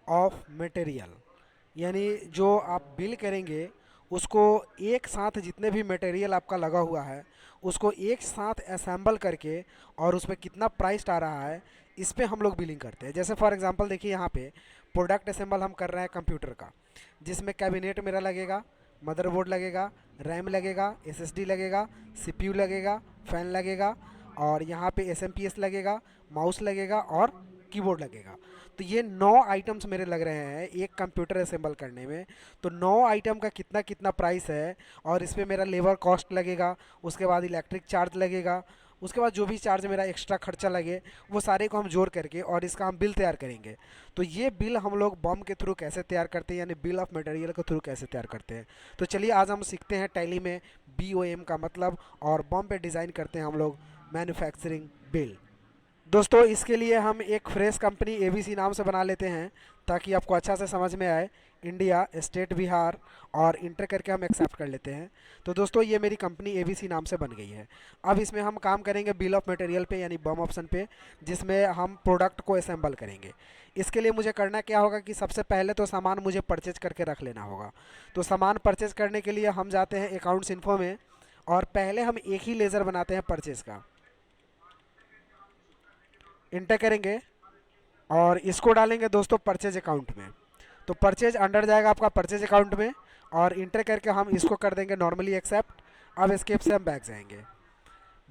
Of material, यानी जो आप बिल करेंगे उसको एक साथ जितने भी मटेरियल आपका लगा हुआ है उसको एक साथ असेंबल करके और उसमें कितना प्राइस आ रहा है, इस पे हम लोग बिलिंग करते हैं। जैसे फॉर एग्जांपल देखिए यहाँ पे प्रोडक्ट असेंबल हम कर रहे हैं कंप्यूटर का, जिसमें कैबिनेट मेरा लगेगा, मदरबोर्ड लगेगा, रैम लगेगा, एसएसडी लगेगा, सीपीयू लगेगा, फैन लगेगा, और यहाँ पे एसएमपीएस लगेगा, माउस लगेगा और कीबोर्ड लगेगा। तो ये 9 आइटम्स मेरे लग रहे हैं एक कंप्यूटर असेंबल करने में। तो 9 आइटम का कितना कितना प्राइस है, और इस पर मेरा लेबर कॉस्ट लगेगा, उसके बाद इलेक्ट्रिक चार्ज लगेगा, उसके बाद जो भी चार्ज मेरा एक्स्ट्रा खर्चा लगे वो सारे को हम जोड़ करके और इसका हम बिल तैयार करेंगे। तो ये बिल हम लोग बम के थ्रू कैसे तैयार करते हैं, यानी बिल ऑफ मटेरियल के थ्रू कैसे तैयार करते हैं। तो चलिए आज हम सीखते हैं टैली में BOM का मतलब, और बम पे डिज़ाइन करते हैं हम लोग मैन्युफैक्चरिंग बिल। दोस्तों इसके लिए हम एक फ्रेश कंपनी ABC नाम से बना लेते हैं ताकि आपको अच्छा से समझ में आए। इंडिया, स्टेट बिहार और इंटर करके हम एक्सेप्ट कर लेते हैं। तो दोस्तों ये मेरी कंपनी ABC नाम से बन गई है। अब इसमें हम काम करेंगे बिल ऑफ मटेरियल पे, यानी बम ऑप्शन पे, जिसमें हम प्रोडक्ट को असेंबल करेंगे। इसके लिए मुझे करना क्या होगा कि सबसे पहले तो सामान मुझे परचेज करके रख लेना होगा। तो सामान परचेज करने के लिए हम जाते हैं अकाउंट्स इन्फो में, और पहले हम एक ही लेज़र बनाते हैं परचेज का, इंटर करेंगे और इसको डालेंगे दोस्तों परचेज अकाउंट में। तो परचेज अंडर जाएगा आपका परचेज अकाउंट में, और इंटर करके हम इसको कर देंगे नॉर्मली एक्सेप्ट। अब एस्केप से हम बैक जाएंगे।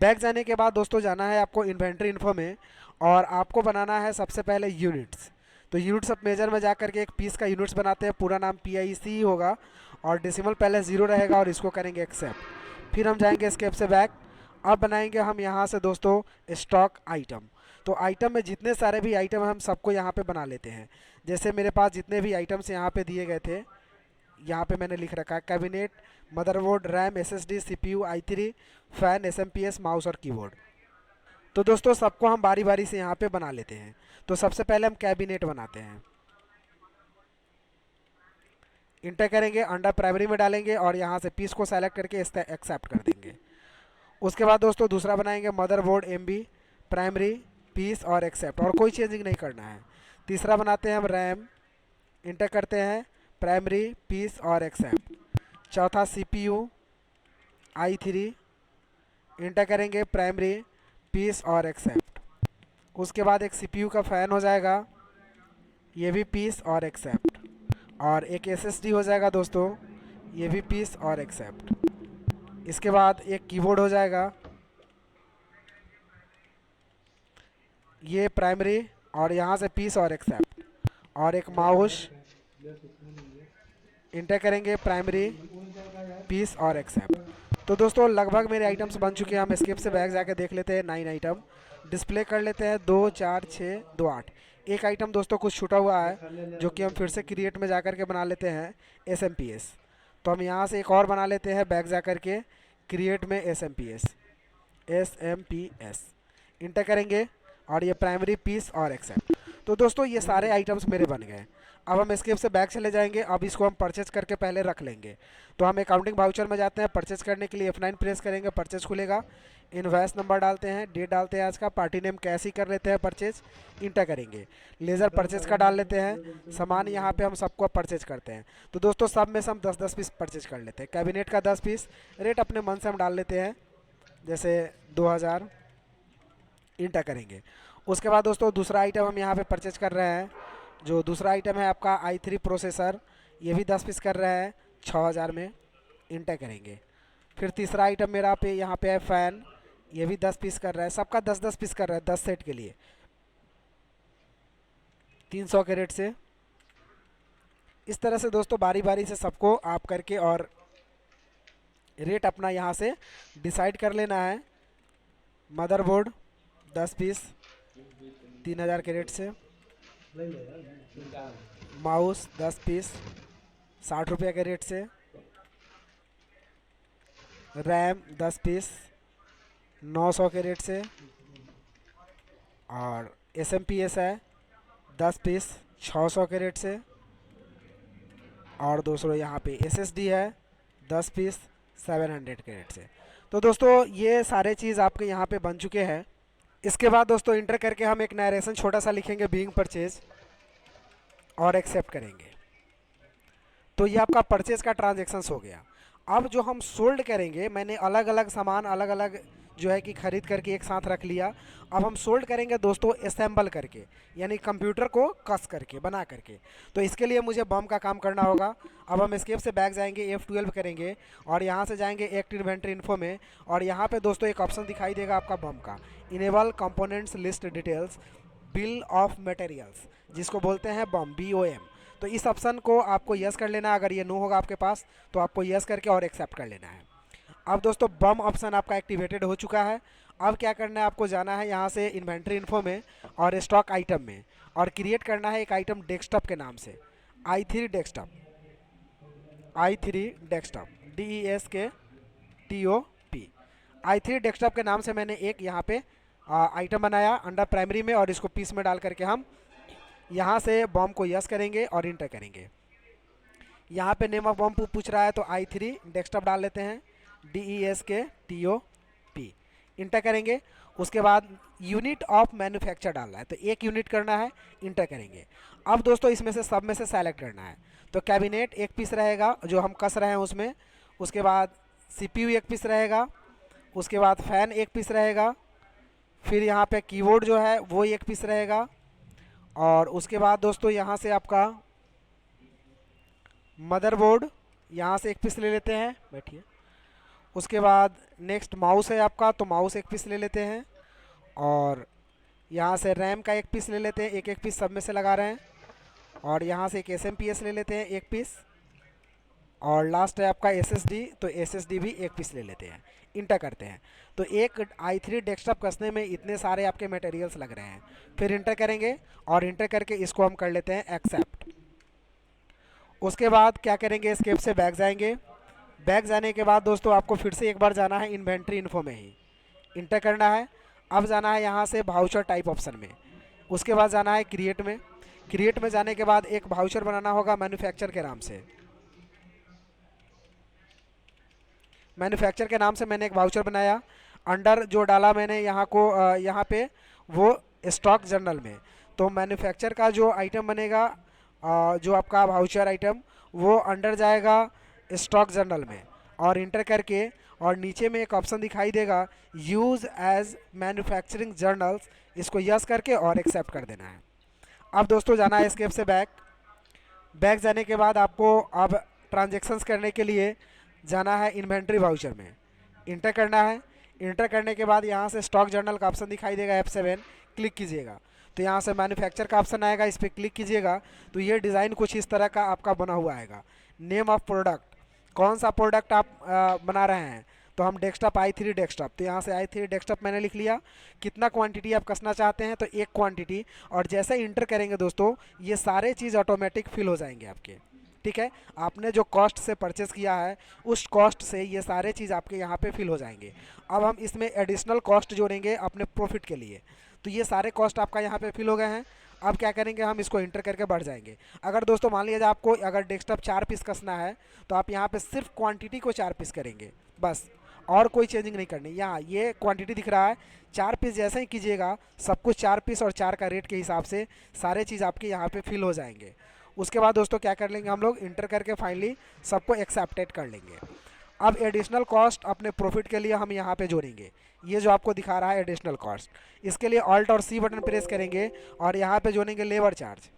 बैक जाने के बाद दोस्तों जाना है आपको इन्वेंट्री इन्फो में, और आपको बनाना है सबसे पहले यूनिट्स। तो यूनिट्स ऑफ मेजर में जा करके एक पीस का यूनिट्स बनाते हैं, पूरा नाम PIC होगा और डेसिमल पहले 0 रहेगा, और इसको करेंगे एक्सेप्ट। फिर हम जाएंगे एस्केप से बैक। अब बनाएंगे हम यहाँ से दोस्तों स्टॉक आइटम। तो आइटम में जितने सारे भी आइटम हैं हम सबको यहाँ पे बना लेते हैं। जैसे मेरे पास जितने भी आइटम्स यहाँ पे दिए गए थे, यहाँ पे मैंने लिख रखा है cabinet, motherboard, RAM, SSD, CPU, i3, fan, SMPS, mouse और कीबोर्ड। तो दोस्तों सबको हम बारी बारी से यहाँ पे बना लेते हैं। तो सबसे पहले हम कैबिनेट बनाते हैं, इंटर करेंगे, अंडर प्राइमरी में डालेंगे और यहाँ से पीस को सेलेक्ट करके एक्सेप्ट कर देंगे। उसके बाद दोस्तों दूसरा बनाएंगे मदरबोर्ड, MB, प्राइमरी, पीस और एक्सेप्ट, और कोई चेंजिंग नहीं करना है। तीसरा बनाते हैं हम रैम, इंटर करते हैं, प्राइमरी, पीस और एक्सेप्ट। चौथा CPU, i3, इंटर करेंगे, प्राइमरी, पीस और एक्सेप्ट। उसके बाद एक CPU का फ़ैन हो जाएगा, ये भी पीस और एक्सेप्ट। और एक SSD हो जाएगा दोस्तों, ये भी पीस और एक्सेप्ट। इसके बाद एक कीबोर्ड हो जाएगा, ये प्राइमरी और यहाँ से पीस और एक्सेप्ट। और एक माउस, इंटर करेंगे, प्राइमरी, पीस और एक्सेप्ट। तो दोस्तों लगभग मेरे आइटम्स बन चुके हैं। हम स्किप से बैक जाके देख लेते हैं। 9 आइटम डिस्प्ले कर लेते हैं, 2 4 6 2 8। एक आइटम दोस्तों कुछ छूटा हुआ है जो कि हम फिर से क्रिएट में जा कर के बना लेते हैं, SMPS। तो हम यहाँ से एक और बना लेते हैं बैक जा कर के क्रिएट में, SMPS इंटर करेंगे, और ये प्राइमरी, पीस और एक्सेप्ट। तो दोस्तों ये सारे आइटम्स मेरे बन गए। अब हम एस्केप से बैक चले जाएंगे। अब इसको हम परचेज करके पहले रख लेंगे। तो हम अकाउंटिंग वाउचर में जाते हैं, परचेज करने के लिए F9 प्रेस करेंगे, परचेज खुलेगा, इनवॉइस नंबर डालते हैं, डेट डालते हैं आज का, पार्टी नेम कैश ही कर लेते हैं, परचेज इंटर करेंगे, लेज़र परचेज का डाल लेते हैं, सामान यहाँ पे हम सबको परचेज करते हैं। तो दोस्तों सब में से हम 10 10 पीस परचेज कर लेते हैं। कैबिनेट का 10 पीस, रेट अपने मन से हम डाल लेते हैं, जैसे 2000, इंटर करेंगे। उसके बाद दोस्तों दूसरा आइटम हम यहाँ पे परचेज कर रहे हैं। जो दूसरा आइटम है आपका i3 प्रोसेसर, ये भी 10 पीस कर रहे हैं 6000 में, इंटर करेंगे। फिर तीसरा आइटम मेरा पे यहाँ पे है फ़ैन, ये भी 10 पीस कर रहा है, सबका 10 10 पीस कर रहा है 10 सेट के लिए, 300 के रेट से। इस तरह से दोस्तों बारी बारी से सबको आप करके और रेट अपना यहाँ से डिसाइड कर लेना है। मदरबोर्ड 10 पीस 3000 के रेट से, माउस 10 पीस 60 रुपये के रेट से, रैम 10 पीस 900 के रेट से, और SMPS है 10 पीस 600 के रेट से, और दोस्तों यहाँ पे SSD है 10 पीस 700 के रेट से। तो दोस्तों ये सारे चीज़ आपके यहाँ पे बन चुके हैं। इसके बाद दोस्तों इंटर करके हम एक नरेशन छोटा सा लिखेंगे, बीइंग परचेज, और एक्सेप्ट करेंगे। तो ये आपका परचेज का ट्रांजेक्शन्स हो गया। अब जो हम सोल्ड करेंगे, मैंने अलग अलग सामान अलग अलग जो है कि खरीद करके एक साथ रख लिया। अब हम सोल्ड करेंगे दोस्तों असेंबल करके, यानी कंप्यूटर को कस करके बना करके। तो इसके लिए मुझे बम का काम करना होगा। अब हम एस्केप से बैक जाएंगे, F12 करेंगे और यहाँ से जाएंगे एक्ट इन्वेंट्री इन्फो में। और यहाँ पे दोस्तों एक ऑप्शन दिखाई देगा आपका बम का, enable components list details bill of materials, जिसको बोलते हैं बम, BOM। तो इस ऑप्शन को आपको यस कर लेना है। अगर ये नो होगा आपके पास तो आपको यस करके और एक्सेप्ट कर लेना है। अब दोस्तों बम ऑप्शन आपका एक्टिवेटेड हो चुका है। अब क्या करना है, आपको जाना है यहाँ से इन्वेंट्री इन्फो में और स्टॉक आइटम में, और क्रिएट करना है एक आइटम डेस्कटॉप के नाम से, i3 desktop, i3 desktop, DESKTOP। i3 desktop के नाम से मैंने एक यहाँ पे आइटम बनाया अंडर प्राइमरी में, और इसको पीस में डाल करके हम यहाँ से बॉम्ब को यस करेंगे और इंटर करेंगे। यहाँ पे नेम ऑफ बॉम्ब पूछ रहा है तो i3 डेस्कटॉप डाल लेते हैं, DESKTOP, इंटर करेंगे। उसके बाद यूनिट ऑफ मैन्युफैक्चर डालना है, तो एक यूनिट करना है, इंटर करेंगे। अब दोस्तों इसमें से सब में से सेलेक्ट करना है। तो कैबिनेट एक पीस रहेगा जो हम कस रहे हैं उसमें, उसके बाद CPU एक पीस रहेगा, उसके बाद फ़ैन एक पीस रहेगा, फिर यहाँ पे कीबोर्ड जो है वो एक पीस रहेगा, और उसके बाद दोस्तों यहाँ से आपका मदरबोर्ड यहाँ से एक पीस ले लेते हैं, बैठिए। उसके बाद नेक्स्ट माउस है आपका, तो माउस एक पीस ले लेते हैं, और यहाँ से रैम का एक पीस ले लेते हैं, एक एक पीस सब में से लगा रहे हैं, और यहाँ से एक SMPS ले लेते हैं एक पीस, और लास्ट है आपका SSD, तो SSD भी एक पीस ले लेते हैं, इंटर करते हैं। तो एक i3 डेस्कटॉप कसने में इतने सारे आपके मटेरियल्स लग रहे हैं। फिर इंटर करेंगे और इंटर करके इसको हम कर लेते हैं एक्सेप्ट। उसके बाद क्या करेंगे, एस्केप से बैक जाएंगे। बैक जाने के बाद दोस्तों आपको फिर से एक बार जाना है इन्वेंट्री इन्फो में ही, इंटर करना है। अब जाना है यहाँ से भाउचर टाइप ऑप्शन में, उसके बाद जाना है क्रिएट में। क्रिएट में जाने के बाद एक भाउचर बनाना होगा मैन्युफैक्चर के नाम से। मैन्युफैक्चर के नाम से मैंने एक वाउचर बनाया। अंडर जो डाला मैंने यहाँ को यहाँ पे वो स्टॉक जर्नल में। तो मैन्युफैक्चर का जो आइटम बनेगा, जो आपका वाउचर आइटम, वो अंडर जाएगा स्टॉक जर्नल में, और इंटर करके और नीचे में एक ऑप्शन दिखाई देगा यूज़ एज मैन्युफैक्चरिंग जर्नल्स, इसको यस करके और एक्सेप्ट कर देना है। अब दोस्तों जाना है एस्केप से बैक। बैक जाने के बाद आपको अब ट्रांजेक्शन्स करने के लिए जाना है इन्वेंट्री वाउचर में, इंटर करना है। इंटर करने के बाद यहाँ से स्टॉक जर्नल का ऑप्शन दिखाई देगा F7, क्लिक कीजिएगा। तो यहाँ से मैन्युफैक्चर का ऑप्शन आएगा, इस पर क्लिक कीजिएगा। तो ये डिज़ाइन कुछ इस तरह का आपका बना हुआ आएगा। नेम ऑफ प्रोडक्ट, कौन सा प्रोडक्ट आप बना रहे हैं, तो हम डेस्कटॉप i3 डेस्कटॉप, तो यहाँ से i3 डेस्कटॉप मैंने लिख लिया। कितना क्वांटिटी आप कसना चाहते हैं, तो एक क्वांटिटी, और जैसे इंटर करेंगे दोस्तों ये सारे चीज़ ऑटोमेटिक फिल हो जाएंगे आपके। ठीक है, आपने जो कॉस्ट से परचेस किया है उस कॉस्ट से ये सारे चीज़ आपके यहाँ पे फिल हो जाएंगे। अब हम इसमें एडिशनल कॉस्ट जोड़ेंगे अपने प्रॉफिट के लिए। तो ये सारे कॉस्ट आपका यहाँ पे फिल हो गए हैं। अब क्या करेंगे, हम इसको इंटर करके बढ़ जाएंगे। अगर दोस्तों मान लीजिए आपको अगर डेस्कटॉप 4 पीस कसना है, तो आप यहाँ पे सिर्फ क्वांटिटी को 4 पीस करेंगे बस, और कोई चेंजिंग नहीं करनी। यहाँ ये क्वांटिटी दिख रहा है, 4 पीस जैसे ही कीजिएगा सब कुछ 4 पीस और 4 का रेट के हिसाब से सारे चीज़ आपके यहाँ पे फिल हो जाएंगे। उसके बाद दोस्तों क्या कर लेंगे, हम लोग इंटर करके फाइनली सबको एक्सेप्टेड कर लेंगे। अब एडिशनल कॉस्ट अपने प्रॉफिट के लिए हम यहाँ पे जोड़ेंगे। ये जो आपको दिखा रहा है एडिशनल कॉस्ट, इसके लिए ऑल्ट और C बटन प्रेस करेंगे और यहाँ पे जोड़ेंगे labour charge.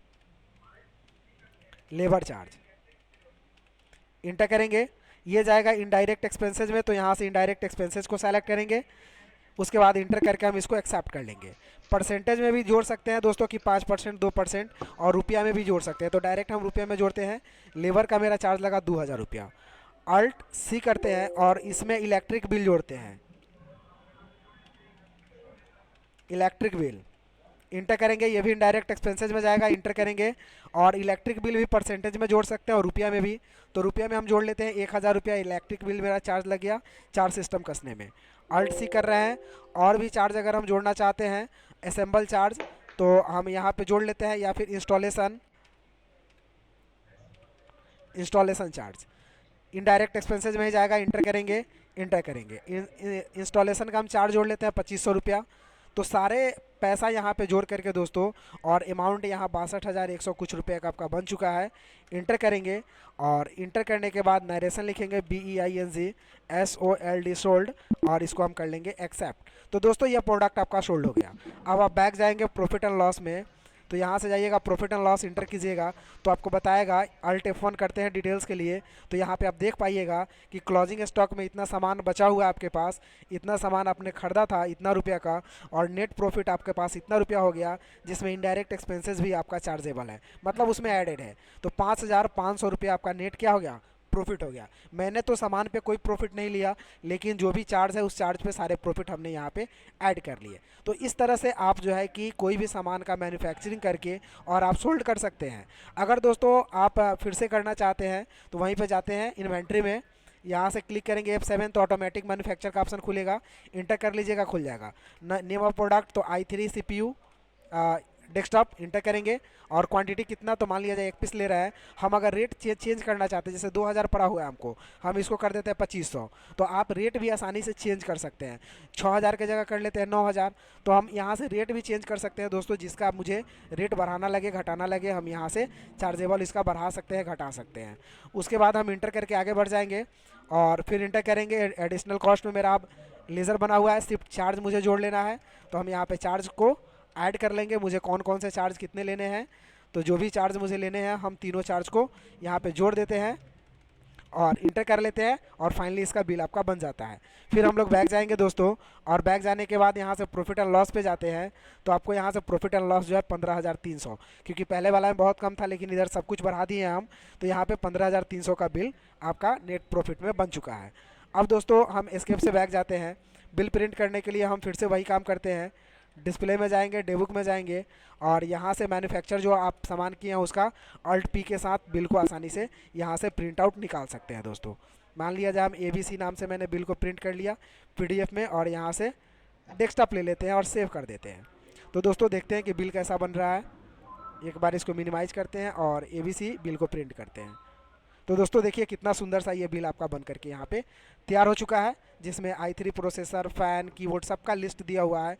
Labour charge inter करेंगे, ये जाएगा इनडायरेक्ट एक्सपेंसेज में, तो यहाँ से इनडायरेक्ट एक्सपेंसेज को सेलेक्ट करेंगे। उसके बाद इंटर करके हम इसको एक्सेप्ट कर लेंगे। परसेंटेज में भी जोड़ सकते हैं दोस्तों कि 5%, 2%, और रुपया में भी जोड़ सकते हैं। तो डायरेक्ट हम रुपया में जोड़ते हैं। लेबर का मेरा चार्ज लगा 2000 रुपया। अल्ट C करते हैं और इसमें इलेक्ट्रिक बिल जोड़ते हैं। इलेक्ट्रिक बिल इंटर करेंगे, ये भी इनडायरेक्ट एक्सपेंसेज में जाएगा, इंटर करेंगे। और इलेक्ट्रिक बिल भी परसेंटेज में जोड़ सकते हैं और रुपया में भी। तो रुपया में हम जोड़ लेते हैं 1000 रुपया इलेक्ट्रिक बिल मेरा चार्ज लग गया 4 सिस्टम कसने में। अल्ट C कर रहे हैं। और भी चार्ज अगर हम जोड़ना चाहते हैं, असेंबल चार्ज, तो हम यहाँ पे जोड़ लेते हैं, या फिर इंस्टॉलेशन चार्ज इनडायरेक्ट एक्सपेंसेज में ही जाएगा, इंटर करेंगे। इंस्टॉलेशन का हम चार्ज जोड़ लेते हैं 2500 रुपया। तो सारे पैसा यहाँ पे जोड़ करके दोस्तों, और अमाउंट यहाँ 62,100 कुछ रुपए का आपका बन चुका है। इंटर करेंगे, और इंटर करने के बाद नरेशन लिखेंगे BEING सोल्ड, और इसको हम कर लेंगे एक्सेप्ट। तो दोस्तों ये प्रोडक्ट आपका सोल्ड हो गया। अब आप बैक जाएंगे प्रॉफिट एंड लॉस में, तो यहाँ से जाइएगा प्रॉफिट एंड लॉस इंटर कीजिएगा, तो आपको बताएगा अल्ट F1 करते हैं डिटेल्स के लिए। तो यहाँ पे आप देख पाइएगा कि क्लोजिंग स्टॉक में इतना सामान बचा हुआ है आपके पास, इतना सामान आपने खरीदा था इतना रुपया का, और नेट प्रॉफिट आपके पास इतना रुपया हो गया, जिसमें इनडायरेक्ट एक्सपेंसेस भी आपका चार्जेबल है, मतलब उसमें एडेड है। तो 5,500 रुपया आपका नेट क्या हो गया, प्रॉफिट हो गया। मैंने तो सामान पे कोई प्रॉफिट नहीं लिया, लेकिन जो भी चार्ज है उस चार्ज पे सारे प्रॉफिट हमने यहाँ पे ऐड कर लिए। तो इस तरह से आप जो है कि कोई भी सामान का मैन्युफैक्चरिंग करके और आप सोल्ड कर सकते हैं। अगर दोस्तों आप फिर से करना चाहते हैं तो वहीं पे जाते हैं इन्वेंट्री में, यहाँ से क्लिक करेंगे F7 तो ऑटोमेटिक मैन्युफैक्चर का ऑप्शन खुलेगा, इंटर कर लीजिएगा, खुल जाएगा। नेम ऑफ प्रोडक्ट तो i3 CPU डेस्कटॉप, इंटर करेंगे, और क्वांटिटी कितना, तो मान लिया जाए 1 पीस ले रहा है। हम अगर रेट चेंज करना चाहते हैं, जैसे 2,000 पड़ा हुआ है हमको, हम इसको कर देते हैं 2,500, तो आप रेट भी आसानी से चेंज कर सकते हैं। 6,000 की जगह कर लेते हैं 9,000, तो हम यहाँ से रेट भी चेंज कर सकते हैं दोस्तों। जिसका मुझे रेट बढ़ाना लगे घटाना लगे, हम यहाँ से चार्जेबल इसका बढ़ा सकते हैं घटा सकते हैं। उसके बाद हम इंटर करके आगे बढ़ जाएंगे, और फिर इंटर करेंगे एडिशनल कॉस्ट में मेरा अब लेज़र बना हुआ है, सिर्फ चार्ज मुझे जोड़ लेना है। तो हम यहाँ पे चार्ज को ऐड कर लेंगे, मुझे कौन कौन से चार्ज कितने लेने हैं, तो जो भी चार्ज मुझे लेने हैं हम तीनों चार्ज को यहाँ पे जोड़ देते हैं और इंटर कर लेते हैं, और फाइनली इसका बिल आपका बन जाता है। फिर हम लोग बैक जाएंगे दोस्तों, और बैक जाने के बाद यहाँ से प्रॉफिट एंड लॉस पे जाते हैं। तो आपको यहाँ से प्रॉफिट एंड लॉस जो है 15,300, क्योंकि पहले वाला में बहुत कम था, लेकिन इधर सब कुछ बढ़ा दिए हैं हम, तो यहाँ पे 15,300 का बिल आपका नेट प्रॉफिट में बन चुका है। अब दोस्तों हम एस्केप से बैक जाते हैं। बिल प्रिंट करने के लिए हम फिर से वही काम करते हैं, डिस्प्ले में जाएंगे, डेबुक में जाएंगे, और यहाँ से मैन्युफैक्चर जो आप सामान किए हैं उसका अल्ट P के साथ बिल को आसानी से यहाँ से प्रिंट आउट निकाल सकते हैं दोस्तों। मान लिया जाए हम ABC नाम से मैंने बिल को प्रिंट कर लिया PDF में, और यहाँ से डेस्कटॉप ले लेते हैं और सेव कर देते हैं। तो दोस्तों देखते हैं कि बिल कैसा बन रहा है। एक बार इसको मिनिमाइज करते हैं और ABC बिल को प्रिंट करते हैं। तो दोस्तों देखिए कितना सुंदर सा ये बिल आपका बन करके यहाँ पे तैयार हो चुका है, जिसमें i3 प्रोसेसर, फ़ैन, कीबोर्ड सबका लिस्ट दिया हुआ है।